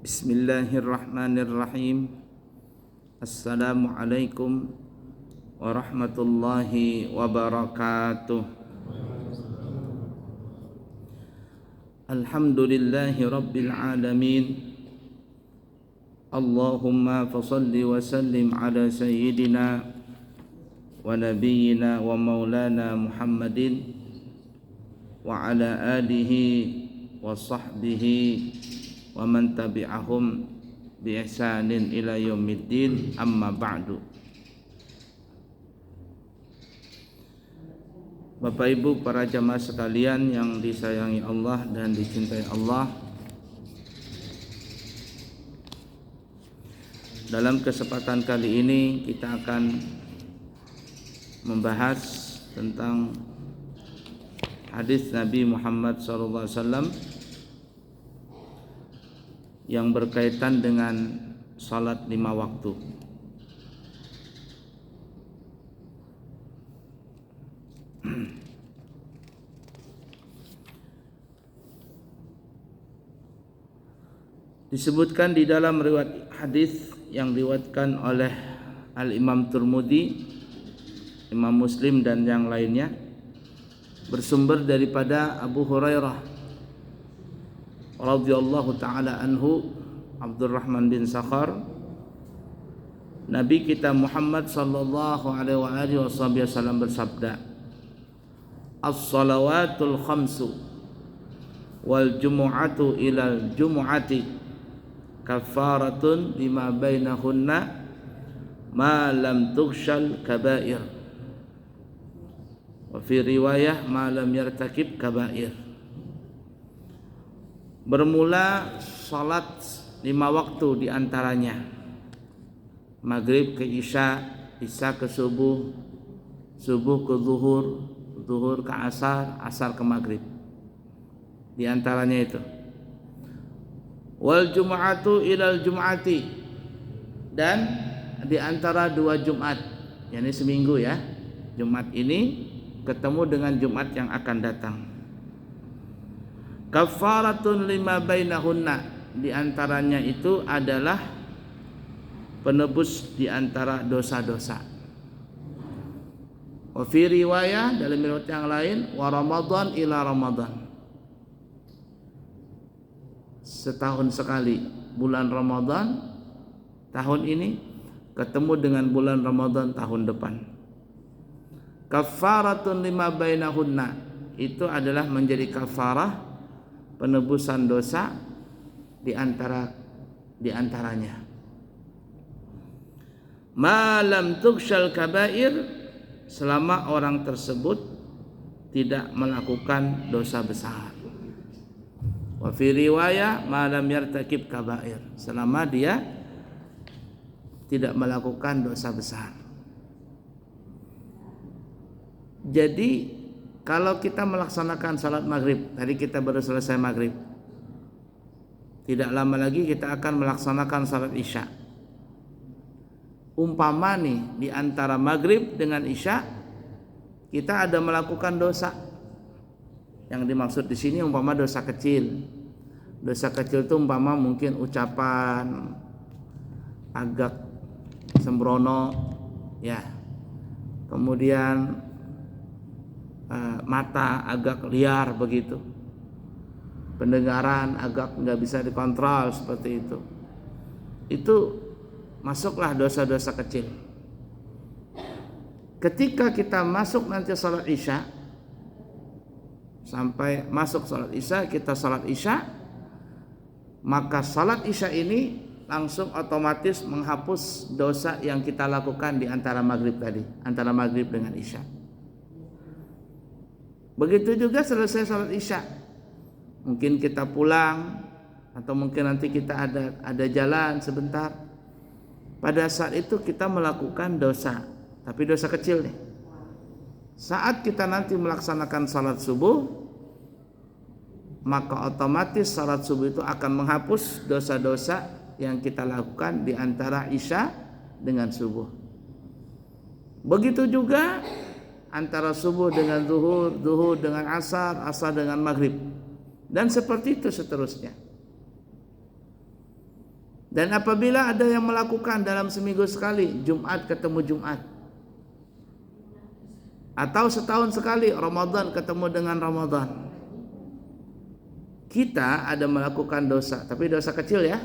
Bismillahirrahmanirrahim. Assalamualaikum warahmatullahi wabarakatuh. Alhamdulillahi rabbil alamin. Allahumma fasalli wa sallim ala sayyidina wa nabiyyina wa maulana Muhammadin wa ala alihi wa sahbihi wa man tabi'ahum bi ihsanin ila yaumiddin, amma ba'du. Bapak Ibu para jamaah sekalian yang disayangi Allah dan dicintai Allah, dalam kesempatan kali ini kita akan membahas tentang hadis Nabi Muhammad SAW yang berkaitan dengan salat 5 waktu. Disebutkan di dalam riwayat hadis yang diriwayatkan oleh Al-Imam Tirmidzi, Imam Muslim dan yang lainnya, bersumber daripada Abu Hurairah radhiyallahu taala anhu, Abdurrahman bin Sakhar, Nabi kita Muhammad sallallahu alaihi wasallam bersabda, "As-salawatul khamsu wal jumu'atu ilal jumu'ati kafaratun lima bainahunna ma lam tughshal kaba'ir." Wa fi riwayah ma lam yartakib kaba'ir. Bermula salat 5 waktu diantaranya, maghrib ke isya, isya ke subuh, subuh ke zuhur, zuhur ke asar, asar ke maghrib. Di antaranya itu. Wal jum'atu ilal jum'ati, dan di antara 2 Jumat, yakni seminggu ya. Jumat ini ketemu dengan Jumat yang akan datang. Kafaratun lima bainahunna, di antaranya itu adalah penebus di antara dosa-dosa. Wa fi riwayah, dalam riwayat yang lain, wa Ramadan ila Ramadan, setahun sekali bulan Ramadan tahun ini ketemu dengan bulan Ramadan tahun depan. Kafaratun lima bainahunna, itu adalah menjadi kafarah, penebusan dosa di antaranya. Ma lam tughshal kaba'ir, selama orang tersebut tidak melakukan dosa besar. Wa fi riwayah ma lam yartakib kaba'ir, selama dia tidak melakukan dosa besar. Jadi kalau kita melaksanakan salat maghrib, tadi kita baru selesai maghrib, tidak lama lagi kita akan melaksanakan salat isya. Umpama nih di antara maghrib dengan isya kita ada melakukan dosa. Yang dimaksud di sini umpama dosa kecil. Dosa kecil itu umpama mungkin ucapan agak sembrono, ya. Kemudian mata agak liar begitu, pendengaran agak nggak bisa dikontrol seperti itu masuklah dosa-dosa kecil. Ketika kita masuk nanti salat isya, sampai masuk salat isya, kita salat isya, maka salat isya ini langsung otomatis menghapus dosa yang kita lakukan di antara maghrib tadi, antara maghrib dengan isya. Begitu juga selesai salat isya, mungkin kita pulang atau mungkin nanti kita ada jalan sebentar. Pada saat itu kita melakukan dosa, tapi dosa kecil nih. Saat kita nanti melaksanakan salat subuh, maka otomatis salat subuh itu akan menghapus dosa-dosa yang kita lakukan di antara isya dengan subuh. Begitu juga antara subuh dengan zuhur, zuhur dengan asar, asar dengan maghrib, dan seperti itu seterusnya. Dan apabila ada yang melakukan dalam seminggu sekali, Jumat ketemu Jumat, atau setahun sekali Ramadan ketemu dengan Ramadan, kita ada melakukan dosa, tapi dosa kecil ya,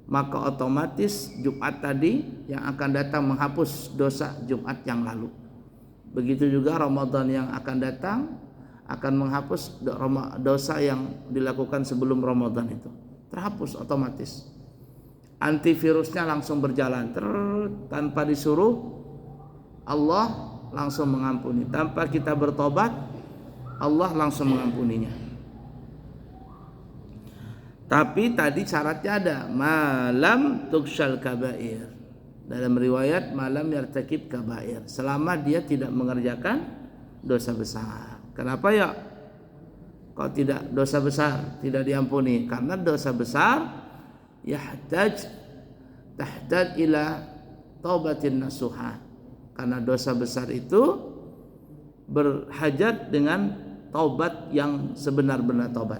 maka otomatis Jumat tadi yang akan datang menghapus dosa Jumat yang lalu. Begitu juga Ramadan yang akan datang akan menghapus dosa yang dilakukan sebelum Ramadan itu. Terhapus otomatis. Antivirusnya langsung berjalan tanpa disuruh, Allah langsung mengampuni. Tanpa kita bertobat, Allah langsung mengampuninya. Tapi tadi syaratnya ada, malam tuksyal kabair. Dalam riwayat malam yartakib kabair, selama dia tidak mengerjakan dosa besar. Kenapa ya? Kok tidak dosa besar tidak diampuni? Karena dosa besar tahdad ila taubatin nasuha. Karena dosa besar itu berhajat dengan taubat yang sebenar-benar taubat.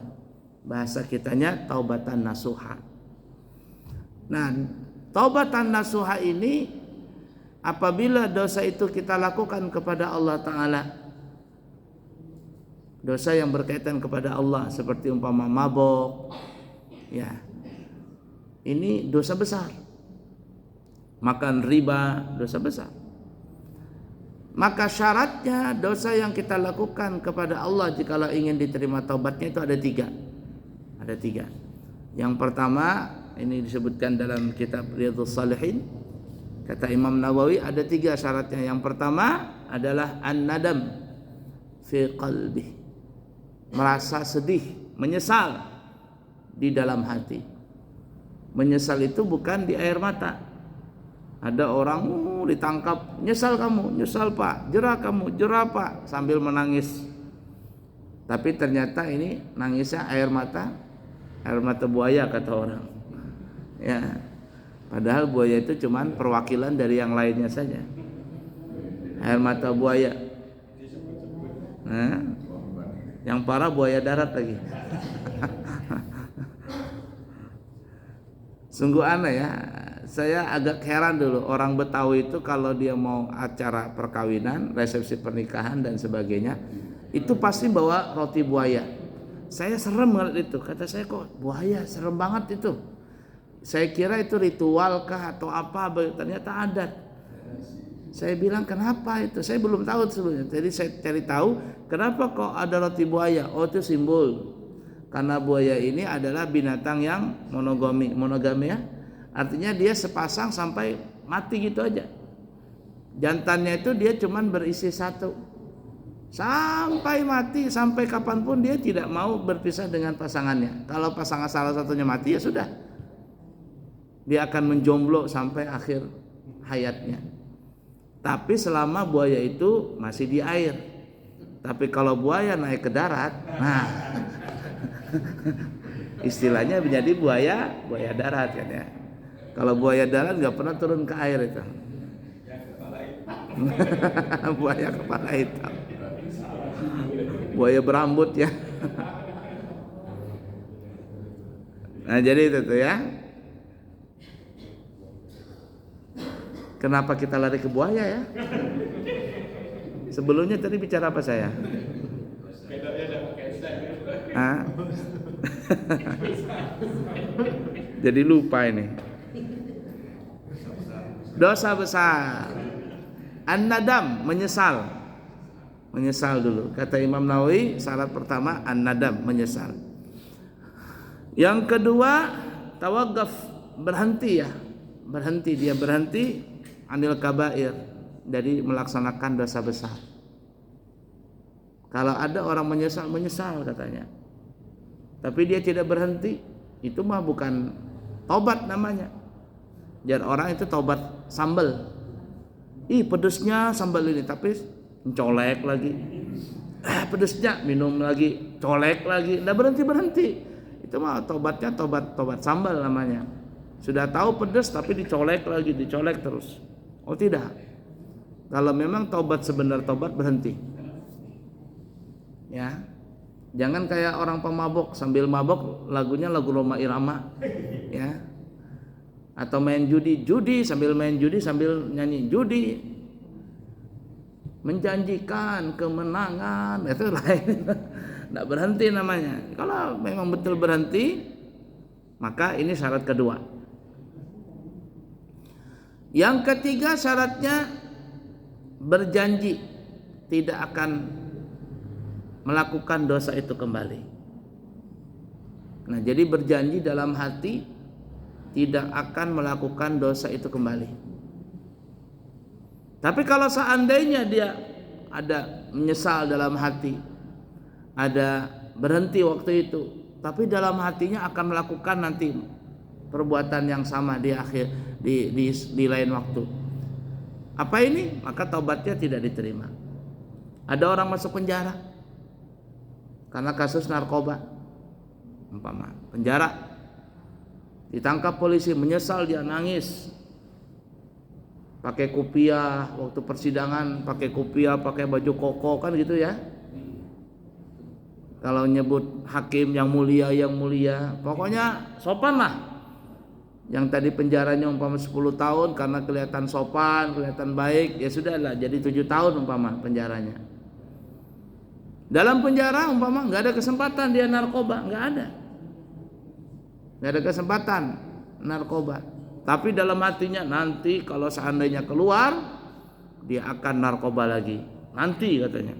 Bahasa kitanya taubatan nasuha. Nah, taubatan nasuha ini apabila dosa itu kita lakukan kepada Allah Ta'ala, dosa yang berkaitan kepada Allah seperti umpama mabok, ya, ini dosa besar. Makan riba dosa besar. Maka syaratnya dosa yang kita lakukan kepada Allah jikalau ingin diterima taubatnya itu ada tiga. Ada tiga. Yang pertama, ini disebutkan dalam kitab Riyadhus Shalihin, kata Imam Nawawi ada tiga syaratnya. Yang pertama adalah an-nadam fi qalbi, merasa sedih, menyesal di dalam hati. Menyesal itu bukan di air mata. Ada orang ditangkap, nyesal kamu, nyesal pak, jerah kamu, jerah pak, sambil menangis. Tapi ternyata ini nangisnya air mata buaya kata orang. Ya, padahal buaya itu cuman perwakilan dari yang lainnya saja. Air mata buaya. Nah, yang parah buaya darat lagi. Sungguh aneh ya. Saya agak heran dulu orang Betawi itu kalau dia mau acara perkawinan, resepsi pernikahan dan sebagainya, itu pasti bawa roti buaya. Saya serem ngeliat itu. Kata saya, kok buaya serem banget itu. Saya kira itu ritual kah atau apa, ternyata adat. Saya bilang kenapa itu? Saya belum tahu sebelumnya. Jadi saya cari tahu kenapa kok ada roti buaya. Oh, itu simbol. Karena buaya ini adalah binatang yang monogami ya. Artinya dia sepasang sampai mati gitu aja. Jantannya itu dia cuman berisi satu. Sampai mati, sampai kapanpun dia tidak mau berpisah dengan pasangannya. Kalau pasangan salah satunya mati ya sudah. Dia akan menjomblo sampai akhir hayatnya. Tapi selama buaya itu masih di air. Tapi kalau buaya naik ke darat, nah istilahnya menjadi buaya darat kan ya. Kalau buaya darat nggak pernah turun ke air itu. Buaya kepala hitam. Buaya berambut ya. Nah jadi itu tuh ya. Kenapa kita lari ke buaya ya? Sebelumnya tadi bicara apa saya? Jadi lupa ini. Dosa besar. An-nadam, menyesal. Menyesal dulu. Kata Imam Nawawi, syarat pertama an-nadam, menyesal. Yang kedua, tawaggaf, berhenti ya. Dia berhenti anil kabair, dari melaksanakan dosa besar. Kalau ada orang menyesal katanya. Tapi dia tidak berhenti, itu mah bukan tobat namanya. Jangan orang itu tobat sambal. Ih pedesnya sambal ini, tapi colek lagi. Pedesnya minum lagi, colek lagi. Nggak berhenti. Itu mah tobatnya tobat sambal namanya. Sudah tahu pedes tapi dicolek lagi, dicolek terus. Oh tidak. Kalau memang tobat sebenar tobat, berhenti. Ya. Jangan kayak orang pemabok, sambil mabok lagunya lagu Roma Irama. Ya. atau main judi sambil main judi sambil nyanyi judi, menjanjikan kemenangan, itu lain. Tidak berhenti namanya. Kalau memang betul berhenti, maka ini syarat kedua. Yang ketiga syaratnya berjanji tidak akan melakukan dosa itu kembali. Nah, jadi berjanji dalam hati tidak akan melakukan dosa itu kembali. Tapi kalau seandainya dia ada menyesal dalam hati, ada berhenti waktu itu, tapi dalam hatinya akan melakukan nanti perbuatan yang sama di akhir di lain waktu. Apa ini? Maka taubatnya tidak diterima. Ada orang masuk penjara karena kasus narkoba, umpama penjara, ditangkap polisi, menyesal, dia nangis, pakai kupiah waktu persidangan, pakai kupiah, pakai baju koko, kan gitu ya. Kalau nyebut hakim yang mulia, pokoknya sopan lah. Yang tadi penjaranya umpama 10 tahun karena kelihatan sopan, kelihatan baik, ya sudahlah jadi 7 tahun umpama penjaranya. Dalam penjara umpama nggak ada kesempatan dia narkoba, nggak ada kesempatan narkoba. Tapi dalam hatinya nanti kalau seandainya keluar, dia akan narkoba lagi. Nanti katanya.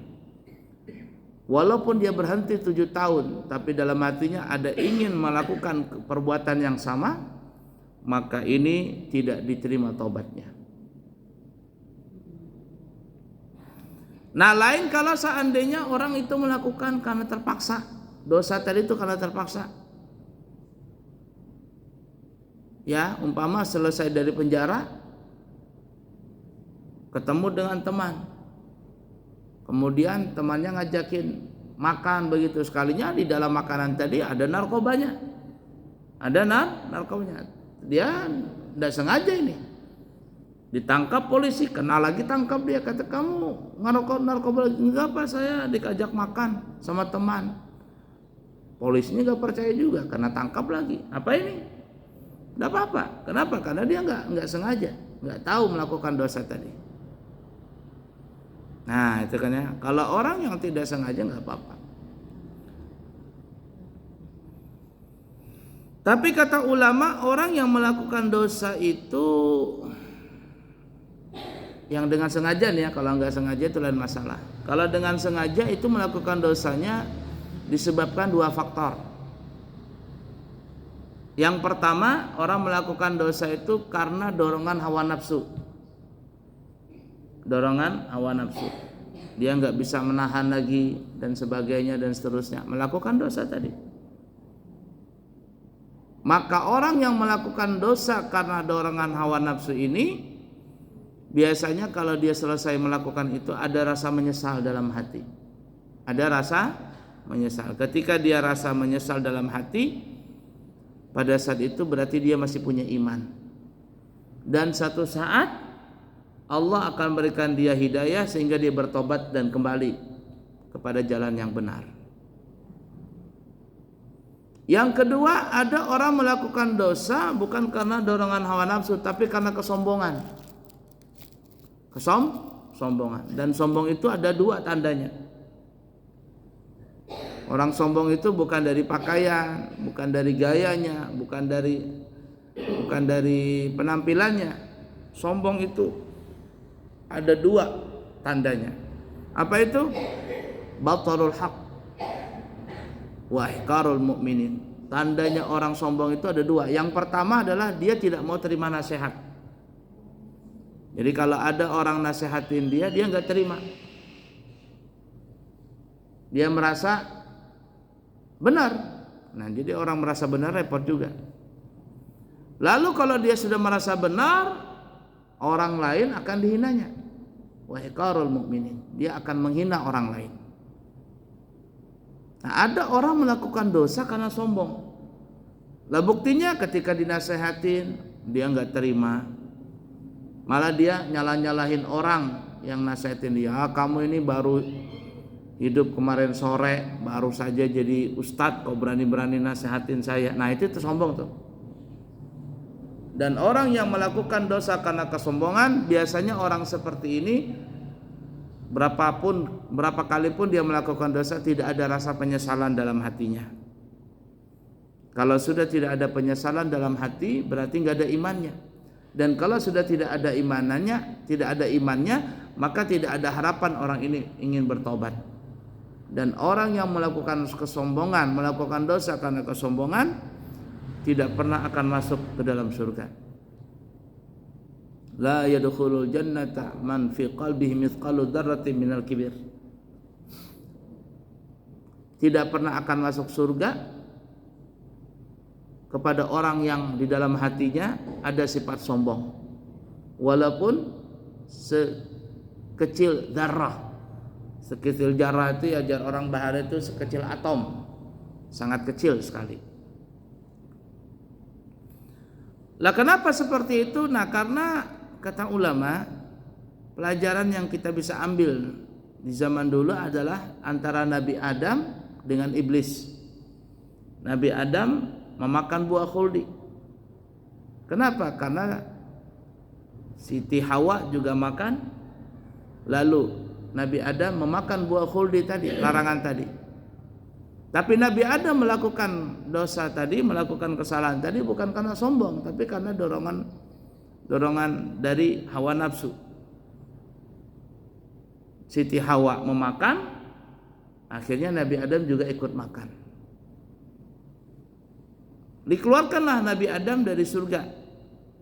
Walaupun dia berhenti 7 tahun, tapi dalam hatinya ada ingin melakukan perbuatan yang sama, maka ini tidak diterima taubatnya. Nah, lain kalau seandainya orang itu melakukan karena terpaksa, dosa tadi itu karena terpaksa. Ya, umpama selesai dari penjara, ketemu dengan teman, kemudian temannya ngajakin makan, begitu sekalinya di dalam makanan tadi ada narkobanya, narkobanya. Dia tidak sengaja ini, ditangkap polisi, kena lagi, tangkap dia, kata kamu ngerokok narkoba lagi. Enggak Pak, saya dikajak makan sama teman. Polisinya nggak percaya juga karena tangkap lagi. Apa ini? Tidak apa-apa. Kenapa? Karena dia nggak sengaja, nggak tahu melakukan dosa tadi. Nah itu kan ya. Kalau orang yang tidak sengaja nggak apa-apa. Tapi kata ulama, orang yang melakukan dosa itu yang dengan sengaja nih ya, kalau nggak sengaja itu lain masalah. Kalau dengan sengaja itu melakukan dosanya disebabkan 2 faktor. Yang pertama, orang melakukan dosa itu karena dorongan hawa nafsu. Dorongan hawa nafsu. Dia nggak bisa menahan lagi dan sebagainya dan seterusnya, melakukan dosa tadi. Maka orang yang melakukan dosa karena dorongan hawa nafsu ini, biasanya kalau dia selesai melakukan itu ada rasa menyesal dalam hati. Ada rasa menyesal. Ketika dia rasa menyesal dalam hati, pada saat itu berarti dia masih punya iman. Dan satu saat Allah akan berikan dia hidayah sehingga dia bertobat dan kembali kepada jalan yang benar. Yang kedua, ada orang melakukan dosa bukan karena dorongan hawa nafsu, tapi karena kesombongan. Kesombongan. Dan sombong itu ada 2 tandanya. Orang sombong itu bukan dari pakaian, bukan dari gayanya, bukan dari penampilannya. Sombong itu ada 2 tandanya. Apa itu? Batarul haq wa ihqarul mu'minin. Tandanya orang sombong itu ada 2. Yang pertama adalah dia tidak mau terima nasihat. Jadi kalau ada orang nasihatin dia nggak terima. Dia merasa benar. Nah, jadi orang merasa benar repot juga. Lalu kalau dia sudah merasa benar, orang lain akan dihinanya. Wa ihqarul mu'minin. Dia akan menghina orang lain. Nah, ada orang melakukan dosa karena sombong. Lah buktinya ketika dinasehatin dia nggak terima, malah dia nyalahin orang yang nasehatin dia. Kamu ini baru hidup kemarin sore, baru saja jadi ustadz, kok berani-berani nasehatin saya. Nah itu tuh sombong tuh. Dan orang yang melakukan dosa karena kesombongan, biasanya orang seperti ini berapa kali pun dia melakukan dosa, tidak ada rasa penyesalan dalam hatinya. Kalau sudah tidak ada penyesalan dalam hati, berarti nggak ada imannya. Dan kalau sudah tidak ada imannya, maka tidak ada harapan orang ini ingin bertobat. Dan orang yang melakukan kesombongan, melakukan dosa karena kesombongan, tidak pernah akan masuk ke dalam surga. La yadkhulul jannata man fi qalbihi mithqalu dzarratin minal kibir. Tidak pernah akan masuk surga kepada orang yang di dalam hatinya ada sifat sombong, walaupun sekecil zarrah. Sekecil zarrah itu ya, jar orang bahari itu sekecil atom, sangat kecil sekali. Lah kenapa seperti itu? Nah, karena kata ulama, pelajaran yang kita bisa ambil di zaman dulu adalah antara Nabi Adam dengan iblis. Nabi Adam memakan buah khuldi. Kenapa? Karena Siti Hawa juga makan, lalu Nabi Adam memakan buah khuldi tadi, larangan tadi. Tapi Nabi Adam melakukan dosa tadi, melakukan kesalahan tadi bukan karena sombong, tapi karena dorongan dari hawa nafsu. Siti Hawa memakan, akhirnya Nabi Adam juga ikut makan. Dikeluarkanlah Nabi Adam dari surga.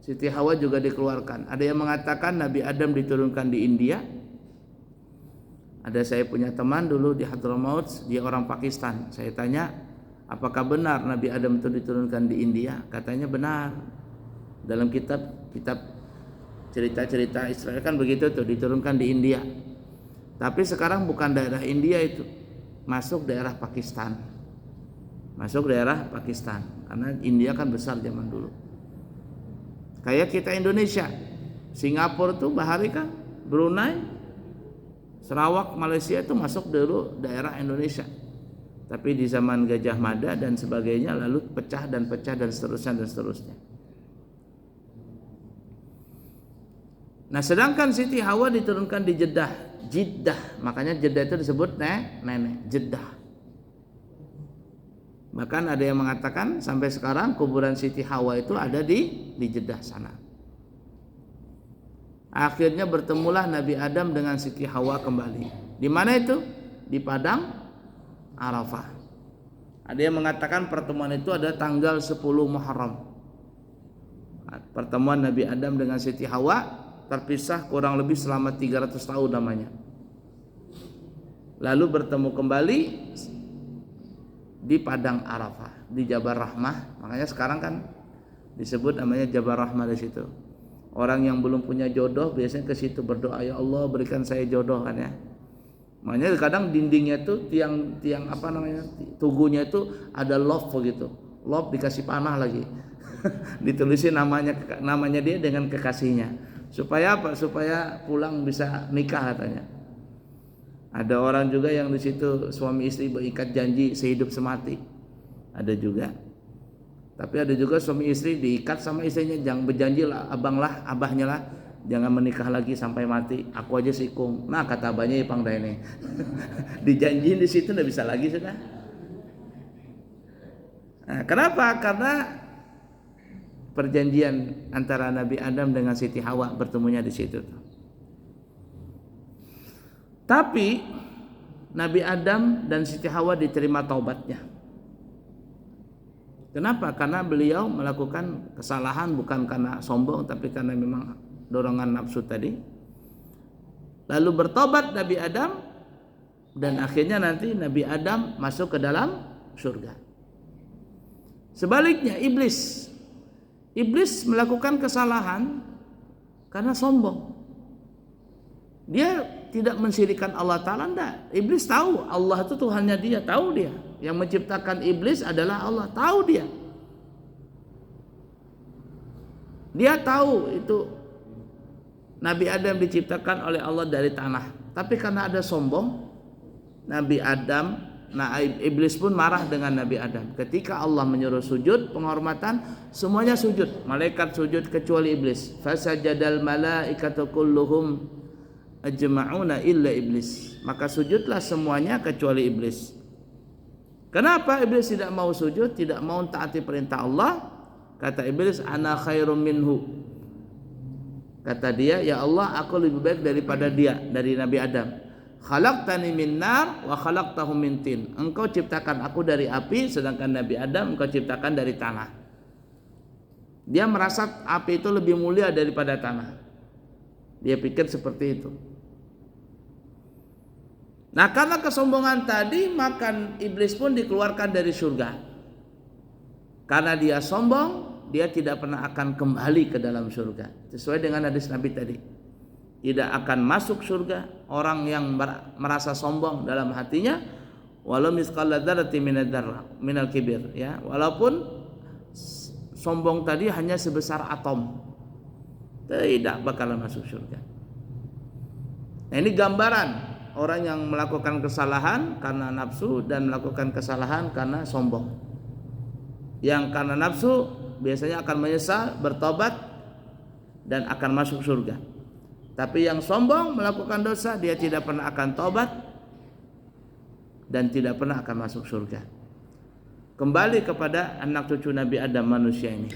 Siti Hawa juga dikeluarkan. Ada yang mengatakan Nabi Adam diturunkan di India. Saya punya teman dulu di Hadramaut, dia orang Pakistan. Saya tanya, apakah benar Nabi Adam itu diturunkan di India? Katanya benar. Dalam kitab cerita-cerita Israel kan begitu tuh, diturunkan di India. Tapi sekarang bukan daerah India itu, masuk daerah Pakistan. Karena India kan besar zaman dulu. Kayak kita Indonesia, Singapura tuh bahari kan, Brunei, Sarawak, Malaysia itu masuk dulu daerah Indonesia. Tapi di zaman Gajah Mada dan sebagainya lalu pecah dan seterusnya. Nah, sedangkan Siti Hawa diturunkan di Jeddah. Makanya Jeddah itu disebut nenek, Jeddah. Bahkan ada yang mengatakan sampai sekarang kuburan Siti Hawa itu ada di Jeddah sana. Akhirnya bertemulah Nabi Adam dengan Siti Hawa kembali. Di mana itu? Di padang Arafah. Ada yang mengatakan pertemuan itu ada tanggal 10 Muharram. Pertemuan Nabi Adam dengan Siti Hawa terpisah kurang lebih selama 300 tahun namanya. Lalu bertemu kembali di padang Arafah, di Jabal Rahmah. Makanya sekarang kan disebut namanya Jabal Rahmah di situ. Orang yang belum punya jodoh biasanya ke situ berdoa, ya Allah berikan saya jodoh kan ya. Makanya kadang dindingnya tuh tiang tugunya itu ada love begitu. Love dikasih panah lagi. Ditulisin namanya dia dengan kekasihnya. Supaya apa? Supaya pulang bisa nikah katanya. Ada orang juga yang di situ suami istri berikat janji sehidup semati. Ada juga. Tapi ada juga suami istri diikat sama istrinya, jangan berjanji lah, abahnya lah, jangan menikah lagi sampai mati. Aku aja sikung. Nah, kata abahnya ipang daene. Dijanjiin di situ enggak bisa lagi sudah. Nah, kenapa? Karena perjanjian antara Nabi Adam dengan Siti Hawa bertemunya di situ. Tapi Nabi Adam dan Siti Hawa diterima taubatnya. Kenapa? Karena beliau melakukan kesalahan bukan karena sombong, tapi karena memang dorongan nafsu tadi. Lalu bertobat Nabi Adam, dan akhirnya nanti Nabi Adam masuk ke dalam surga. Sebaliknya iblis melakukan kesalahan karena sombong. Dia tidak mensyirikan Allah Ta'ala, enggak. Iblis tahu Allah itu Tuhannya dia, tahu dia. Yang menciptakan iblis adalah Allah, tahu dia. Dia tahu itu Nabi Adam diciptakan oleh Allah dari tanah. Tapi karena ada sombong, Nabi Adam Nah, iblis pun marah dengan Nabi Adam. Ketika Allah menyuruh sujud penghormatan, semuanya sujud. Malaikat sujud kecuali iblis. Fasajadal malaikatu kulluhum ajma'una illa iblis. Maka sujudlah semuanya kecuali iblis. Kenapa iblis tidak mau sujud, tidak mau taati perintah Allah? Kata iblis, ana khairum minhu. Kata dia, ya Allah, aku lebih baik daripada dia, dari Nabi Adam. Khalaqtani min nar wa khalaqtahu min tin. Engkau ciptakan aku dari api, sedangkan Nabi Adam engkau ciptakan dari tanah. Dia merasa api itu lebih mulia daripada tanah. Dia pikir seperti itu. Nah, karena kesombongan tadi, maka iblis pun dikeluarkan dari surga. Karena dia sombong, dia tidak pernah akan kembali ke dalam surga. Sesuai dengan hadis Nabi tadi. Tidak akan masuk surga orang yang merasa sombong dalam hatinya, walau misqala dzarratin minal kibir, ya, walaupun sombong tadi hanya sebesar atom, tidak bakalan masuk surga. Nah, ini gambaran orang yang melakukan kesalahan karena nafsu dan melakukan kesalahan karena sombong. Yang karena nafsu biasanya akan menyesal, bertobat dan akan masuk surga. Tapi yang sombong melakukan dosa, dia tidak pernah akan tobat dan tidak pernah akan masuk surga. Kembali kepada anak cucu Nabi Adam, manusia ini.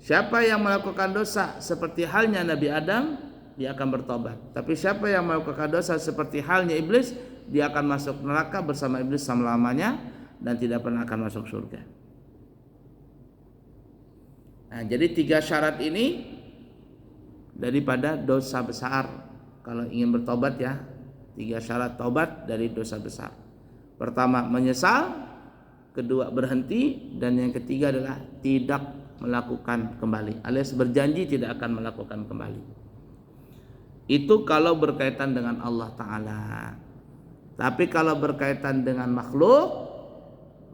Siapa yang melakukan dosa seperti halnya Nabi Adam, dia akan bertobat. Tapi siapa yang melakukan dosa seperti halnya iblis, dia akan masuk neraka bersama iblis selama-lamanya dan tidak pernah akan masuk surga. Nah, jadi 3 syarat ini daripada dosa besar. Kalau ingin bertobat, ya, 3 syarat tobat dari dosa besar. Pertama, menyesal. Kedua, berhenti. Dan yang ketiga adalah tidak melakukan kembali, alias berjanji tidak akan melakukan kembali. Itu kalau berkaitan dengan Allah Ta'ala. Tapi kalau berkaitan dengan makhluk,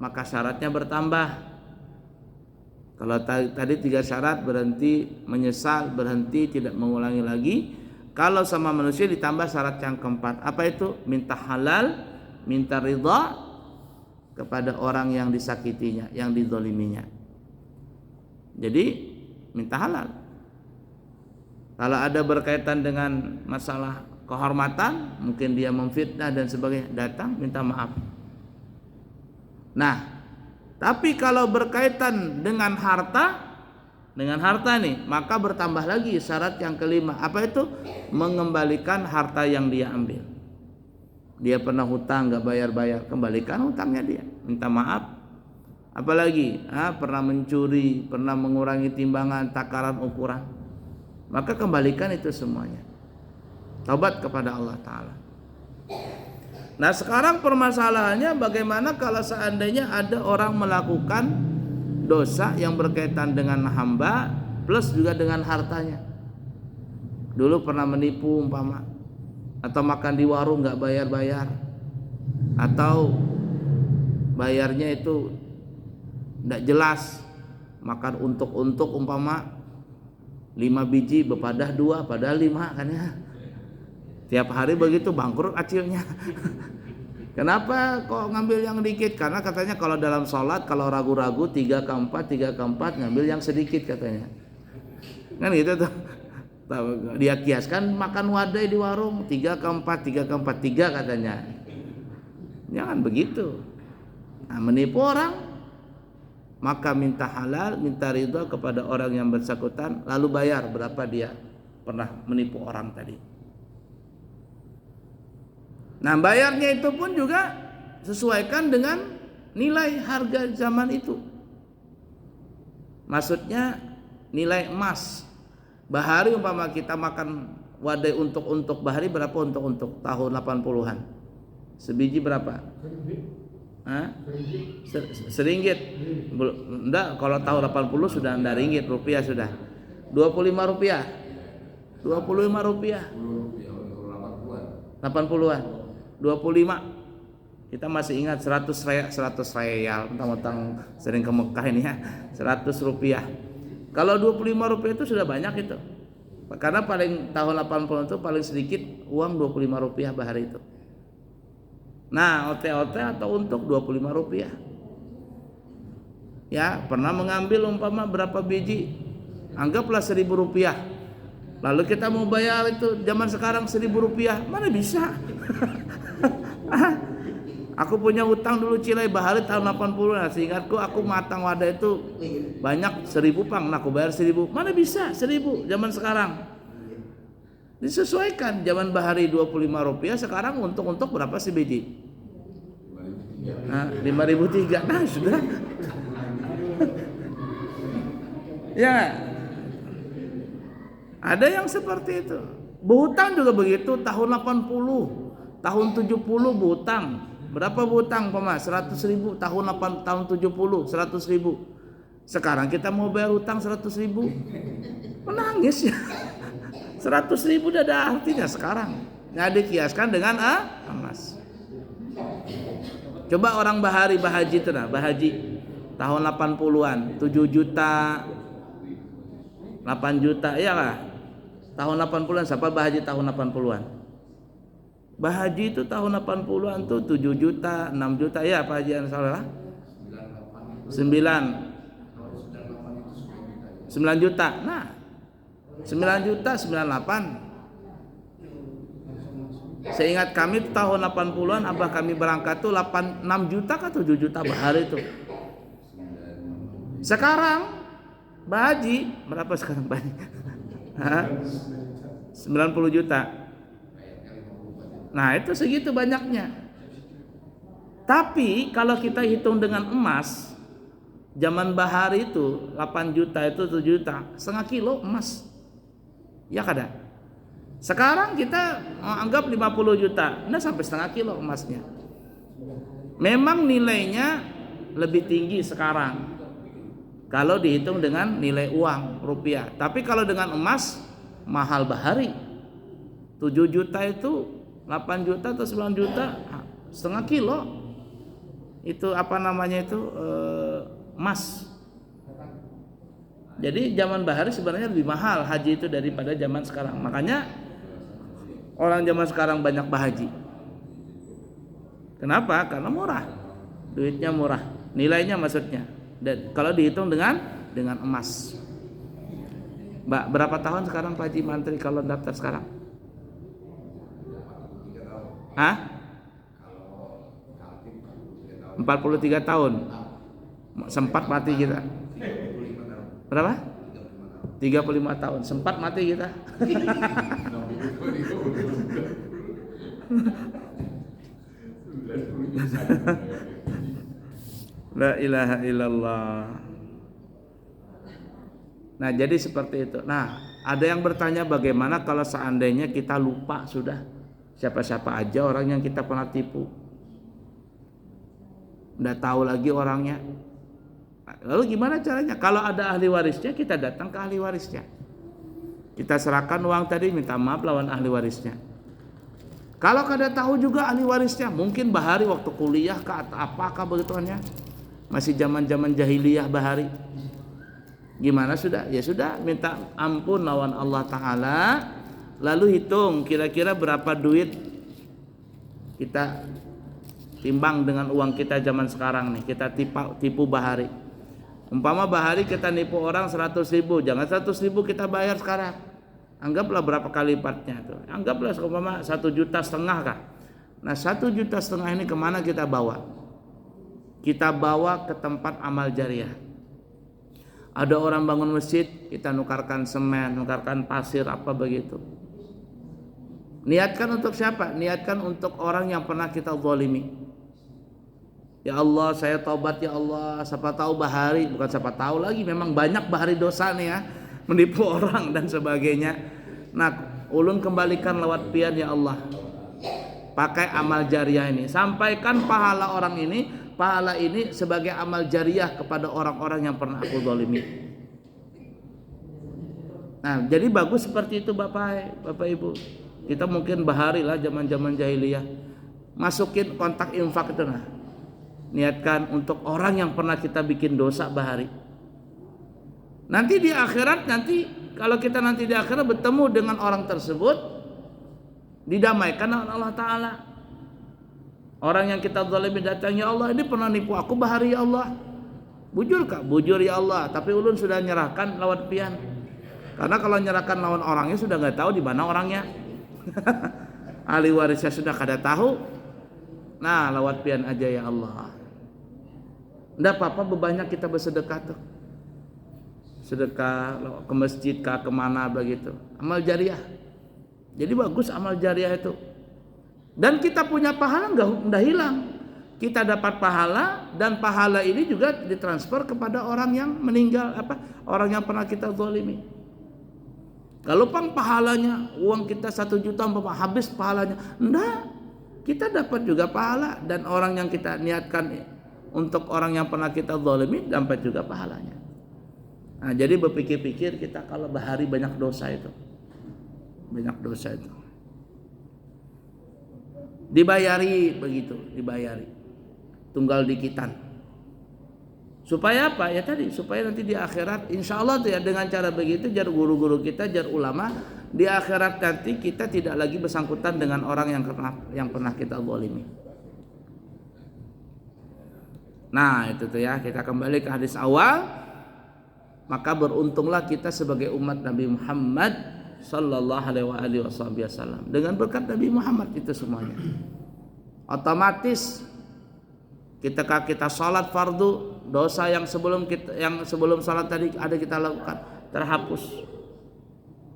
maka syaratnya bertambah. Kalau tadi 3 syarat, berhenti, menyesal, berhenti, tidak mengulangi lagi. Kalau sama manusia ditambah syarat yang keempat. Apa itu? Minta halal, minta ridha kepada orang yang disakitinya, yang dizaliminya. Jadi minta halal. Kalau ada berkaitan dengan masalah kehormatan, mungkin dia memfitnah dan sebagainya, datang minta maaf. Nah, tapi kalau berkaitan dengan harta nih, maka bertambah lagi syarat yang kelima. Apa itu? Mengembalikan harta yang dia ambil. Dia pernah hutang gak bayar-bayar, kembalikan hutangnya dia, minta maaf. Apalagi pernah mencuri, pernah mengurangi timbangan, takaran, ukuran, maka kembalikan itu semuanya. Taubat kepada Allah Ta'ala. Nah, sekarang permasalahannya bagaimana kalau seandainya ada orang melakukan dosa yang berkaitan dengan hamba plus juga dengan hartanya. Dulu pernah menipu umpama, atau makan di warung gak bayar-bayar, atau bayarnya itu gak jelas, makan untuk umpama 5 biji bepadah 2 padahal 5 kan ya. Tiap hari begitu, bangkrut acilnya. Kenapa kok ngambil yang dikit? Karena katanya kalau dalam sholat, kalau ragu-ragu 3 ke 4 ngambil yang sedikit katanya. Kan gitu tuh. Dia kiaskan makan wadai di warung 3 ke 4 3 katanya. Jangan begitu. Nah, menipu orang, maka minta halal, minta ridha kepada orang yang bersangkutan, lalu bayar berapa dia pernah menipu orang tadi. Nah, bayarnya itu pun juga sesuaikan dengan nilai harga zaman itu. Maksudnya nilai emas. Bahari umpama kita makan wadai untuk bahari berapa untuk tahun 80-an? Sebiji berapa? Seringgit. Enggak, kalau tahun 80 sudah enggak ringgit, rupiah sudah. 25 rupiah. 25 rupiah. 80-an. 25. Kita masih ingat 100 real, mentang-mentang sering ke Mekah ini ya. 100 rupiah. Kalau 25 rupiah itu sudah banyak itu. Karena paling tahun 80 itu paling sedikit uang 25 rupiah bahari itu. Nah, OT-OT atau untuk Rp25. Ya, pernah mengambil umpama berapa biji, anggaplah Rp1.000. Lalu kita mau bayar itu zaman sekarang Rp1.000, mana bisa? Aku punya utang dulu Cilai Bahari tahun 80. Nah, seingatku aku matang wadah itu banyak 1.000 pang. Nah, aku bayar 1.000. Mana bisa 1.000 zaman sekarang? Disesuaikan, zaman Bahari Rp25, sekarang untuk berapa sih biji? Nah, 5.003. Nah, sudah. Ya, ada yang seperti itu. Berhutang juga begitu, tahun 80, tahun 70 berhutang. Berapa berhutang, Pak? 100.000 tahun 70, 100.000. Sekarang kita mau bayar hutang 100.000. Menangis ya. 100.000 udah ada artinya sekarang. Nah, dikiaskan dengan emas. Coba orang Bahari, Bahaji itu nah, Bahaji tahun 80-an, 7 juta, 8 juta, iya kah? Tahun 80-an, siapa Bahaji tahun 80-an? Bahaji itu tahun 80-an tuh 7 juta, 6 juta, ya Pak Haji Ansarullah? 9 juta. Nah, 9 juta, 98. Seingat kami tahun 80-an abah kami berangkat tuh 6 juta ke 7 juta Bahari itu. Sekarang Bahaji berapa sekarang Pak? 90 juta. Nah, itu segitu banyaknya. Tapi kalau kita hitung dengan emas, zaman Bahari itu 8 juta itu 7 juta, setengah kilo emas. Ya kada? Sekarang kita anggap 50 juta, nah sampai setengah kilo emasnya. Memang nilainya lebih tinggi sekarang kalau dihitung dengan nilai uang rupiah. Tapi kalau dengan emas mahal Bahari. 7 juta itu 8 juta atau 9 juta setengah kilo. Itu apa namanya itu emas. Jadi zaman Bahari sebenarnya lebih mahal haji itu daripada zaman sekarang. Makanya orang zaman sekarang banyak bahaji. Kenapa? Karena murah. Duitnya murah. Nilainya maksudnya. Dan kalau dihitung dengan emas. Mbak, berapa tahun sekarang Pak Haji Mantri kalau daftar sekarang? Hah? 43 tahun. Sempat mati kita. Berapa? 35 tahun. Sempat mati kita. La ilaha illallah. Nah, jadi seperti itu. Nah, ada yang bertanya bagaimana kalau seandainya kita lupa sudah siapa-siapa aja orang yang kita pernah tipu. Nggak tahu lagi orangnya. Lalu gimana caranya? Kalau ada ahli warisnya, kita datang ke ahli warisnya. Kita serahkan uang tadi, minta maaf lawan ahli warisnya. Kalau kada tahu juga ahli warisnya, mungkin Bahari waktu kuliah kah atau apakah begituannya, masih zaman-zaman jahiliyah Bahari. Gimana sudah? Ya sudah, minta ampun lawan Allah Ta'ala. Lalu hitung kira-kira berapa duit kita timbang dengan uang kita zaman sekarang nih. Kita tipu Bahari. Umpama Bahari kita nipu orang 100.000, jangan 100.000 kita bayar sekarang. Anggaplah berapa kali lipatnya tuh. Anggaplah umpama 1,5 juta kah. Nah 1,5 juta ini kemana kita bawa? Kita bawa ke tempat amal jariah. Ada orang bangun masjid, kita nukarkan semen, nukarkan pasir, apa begitu. Niatkan untuk siapa? Niatkan untuk orang yang pernah kita zalimi. Ya Allah, saya taubat ya Allah. Siapa tahu Bahari, bukan siapa tahu lagi, memang banyak Bahari dosa nih ya, menipu orang dan sebagainya. Nah, ulun kembalikan lewat pian ya Allah. Pakai amal jariah ini, sampaikan pahala orang ini, pahala ini sebagai amal jariah kepada orang-orang yang pernah aku zalimi. Nah, jadi bagus seperti itu Bapak Ibu. Kita mungkin Bahari lah zaman-zaman jahiliyah. Masukin kontak infak itu nah. Niatkan untuk orang yang pernah kita bikin dosa Bahari. Nanti di akhirat, kalau kita nanti di akhirat bertemu dengan orang tersebut, didamaikan oleh Allah Ta'ala. Orang yang kita zalimi datang, ya Allah ini pernah nipu aku bahari ya Allah. Bujur kak, bujur ya Allah. Tapi ulun sudah nyerahkan lawan pian. Karena kalau nyerahkan lawan orangnya sudah nggak tahu di mana orangnya. Ahli warisnya sudah kada tahu. Nah lewat pian aja ya Allah. Nggak apa-apa bebannya kita bersedekah tuh. Sedekah ke masjid kah kemana begitu. Amal jariah. Jadi bagus amal jariah itu. Dan kita punya pahala nggak hilang. Kita dapat pahala dan pahala ini juga ditransfer kepada orang yang meninggal orang yang pernah kita zalimi. Kalau pahalanya uang kita 1 juta habis pahalanya, enggak, kita dapat juga pahala dan orang yang kita niatkan untuk orang yang pernah kita zalimi dapat juga pahalanya. Nah, jadi berpikir-pikir kita kalau bahari banyak dosa itu. Dibayari begitu, tunggal dikitan. Supaya apa? Ya tadi, supaya nanti di akhirat insya Allah tuh ya dengan cara begitu jar guru-guru kita, jar ulama, di akhirat nanti kita tidak lagi bersangkutan dengan orang yang pernah kita zalimi. Nah, itu tuh ya, kita kembali ke hadis awal. Maka beruntunglah kita sebagai umat Nabi Muhammad sallallahu alaihi wasallam dengan berkat Nabi Muhammad itu semuanya. Otomatis kita salat fardu, dosa yang sebelum salat tadi ada kita lakukan terhapus.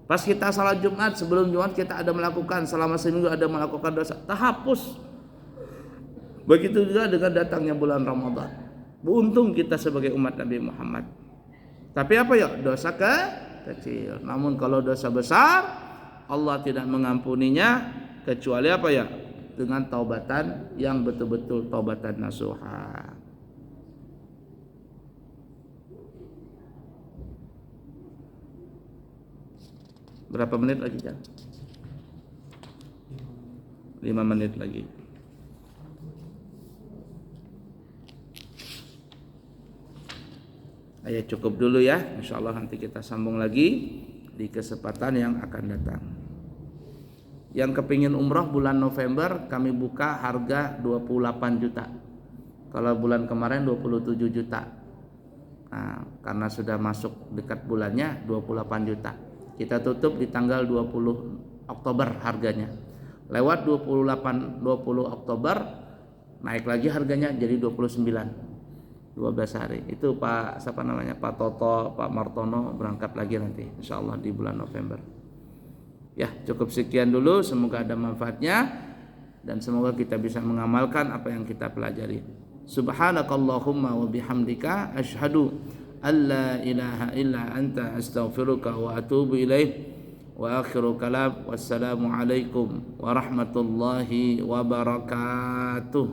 Pas kita salat Jumat, sebelum Jumat kita ada melakukan, selama seminggu ada melakukan dosa, terhapus. Begitu juga dengan datangnya bulan Ramadan. Beruntung kita sebagai umat Nabi Muhammad. Tapi apa ya? Dosa kecil. Namun kalau dosa besar, Allah tidak mengampuninya kecuali apa ya? Dengan taubatan yang betul-betul taubatan nasuha. Berapa menit lagi kan? 5 menit lagi. Ayo cukup dulu ya. Insyaallah nanti kita sambung lagi di kesempatan yang akan datang. Yang kepingin umrah bulan November kami buka harga 28 juta. Kalau bulan kemarin 27 juta. Nah, karena sudah masuk dekat bulannya 28 juta. Kita tutup di tanggal 20 Oktober harganya. Lewat 20 Oktober naik lagi harganya jadi 29. 12 hari. Itu Pak Toto, Pak Martono berangkat lagi nanti insyaallah di bulan November. Ya, cukup sekian dulu, semoga ada manfaatnya dan semoga kita bisa mengamalkan apa yang kita pelajari. Subhanakallahumma wa bihamdika asyhadu alla ilaha illa anta astaghfiruka wa atubu ilaik. Wa akhiru kalam wassalamu alaikum warahmatullahi wabarakatuh.